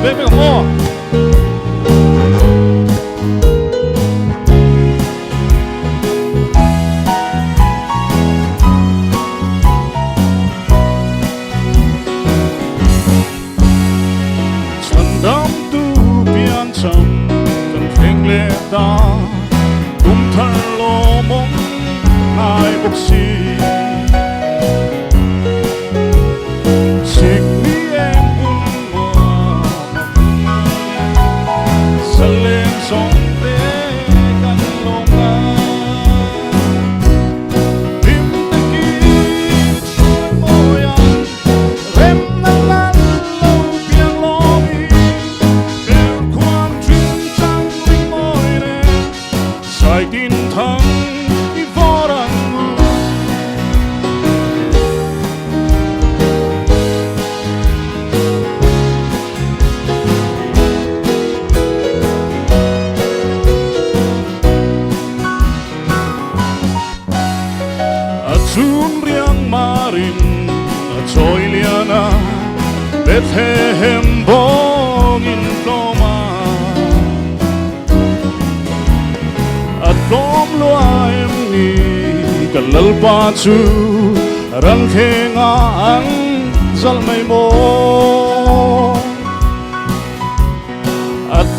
baby come on Đam tu biên trầm cần thanh lệ ta cùng thân lo mong hai bốc xì xịt đi em buồn mơ sẽ lên sóng để căn lòng tim ta kín trôi môi anh rem nắng nắng lâu biếng lo mi Sai tin thắng i våran mur Atun riang marin Atoy liana Bethlehem bongin ploma Dom lo em ni kalal pa chu rang khe nga ang zal mai mo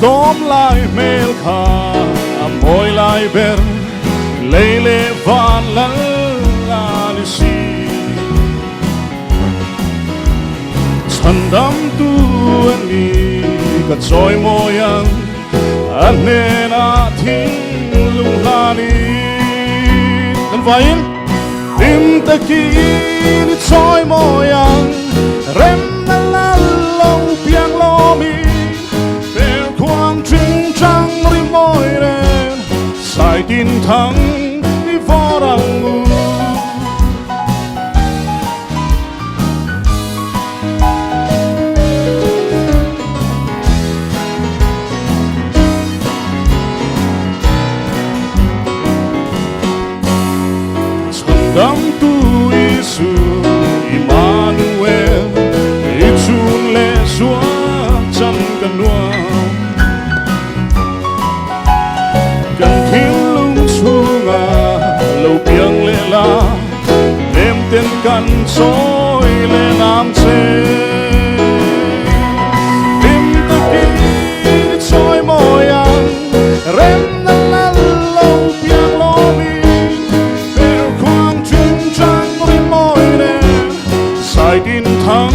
Dom lai mel kha moy lai ber leile van lal la ni si Chandam tu ni ka choi moyang anena thing lung lani dan vain tim ta kín choi moyang rem na la lâu piang lo mi bèo quang trinh trăng ri môi đen sai tin thắng đi võ đằng ngu Dam tu Isu Emmanuel Ichun le xua chân gần nua Gần thiên lung chu ngà lâu biếng lệ la Đêm tên căn trôi lệ nam chê Tim ta kín trôi môi anh Rem na la lâu biếng lo mi Sai tin thắng